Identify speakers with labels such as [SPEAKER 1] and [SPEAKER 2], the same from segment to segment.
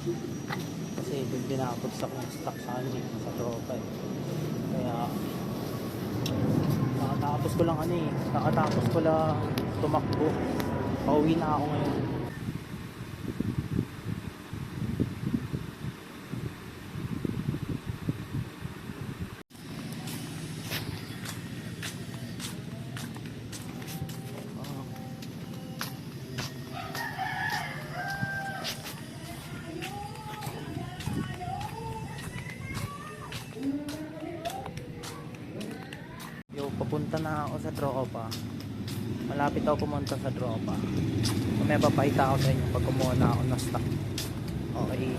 [SPEAKER 1] Kasi doon binapagsak ng stock sa akin sa tropa eh. Kaya kakatapos ko lang tumakbo. Pauwi na ako ngayon. Papunta na ako sa tropa. Malapit ako pumunta sa tropa. May papakita ako sa inyo pag kumuha na ako ng stock. Okay.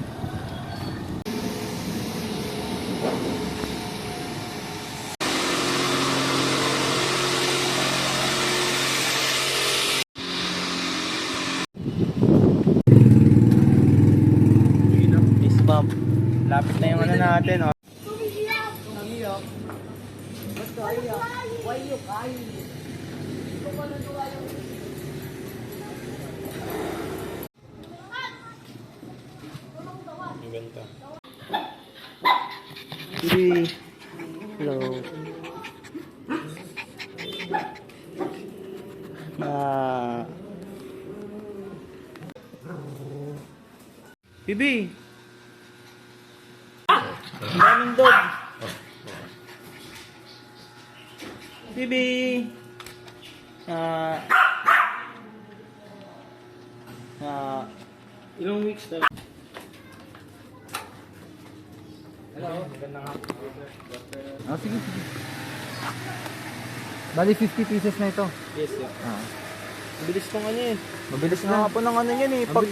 [SPEAKER 1] Peace bump. Lapit na yung ano natin, oh. Ganda. Hello. Bibi. Daming dog. Bibi. Ilang weeks na? Hello, magandang hapon.
[SPEAKER 2] Sige. Bali 50 pieces na ito.
[SPEAKER 1] Yes, sir. Mabilis tong ano eh.
[SPEAKER 2] Mabilis na.
[SPEAKER 1] Nakapon ng ano yan eh. Pag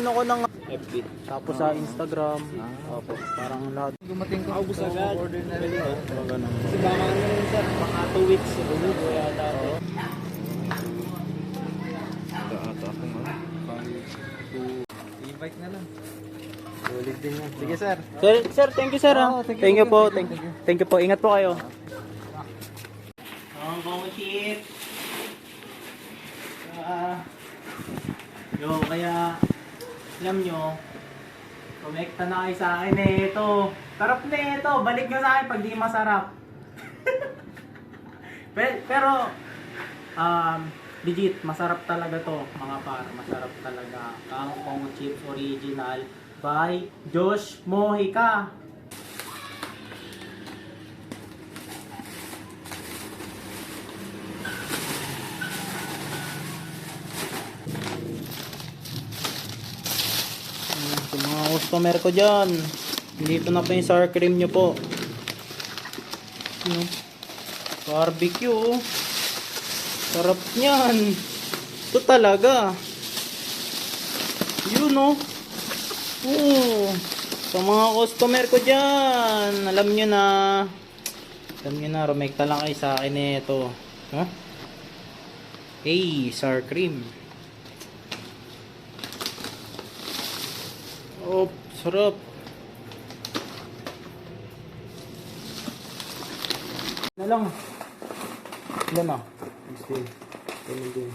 [SPEAKER 1] ano ko ng FB. Tapos sa Instagram. Opo, parang lahat.
[SPEAKER 2] Dumating ko.
[SPEAKER 1] August agad.
[SPEAKER 2] Order na rin.
[SPEAKER 1] Kasi baka ano rin sir, baka 2 weeks. Bumubo yata.
[SPEAKER 2] Ata akong ano. I-invite na lang. Solid din yan. Sige sir.
[SPEAKER 1] Sir, thank you sir. Thank you po. Thank you po. Ingat po kayo. Ang bongchit. Kaya alam nyo, kumekta na kayo sa akin eh. Ito, sarap na ito. Balik nyo sa akin pag di masarap. Pero, legit, masarap talaga to mga par. Masarap talaga. Kangkong chips original by Josh Mojica. Sa mga customer ko dyan, dito na po yung sour cream nyo po. Barbecue. Sarap nyan. Ito talaga. Yun o. Sa mga customer ko dyan, alam nyo na, rumekta lang kayo sa akin ito. Hey, sour cream. Oh, sarap. Na lang. Ilan na? Stay. Ganun din.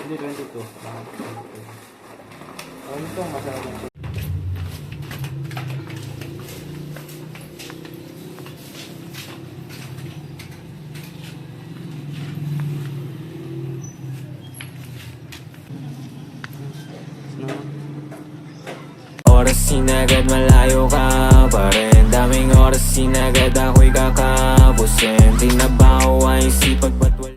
[SPEAKER 1] Hindi, 22. Ano ito? Masarap na.
[SPEAKER 3] Oras sinagad malayo ka pa rin. Daming oras sinagad ako'y kakapusin. Tinabaho ang isipag ba't wala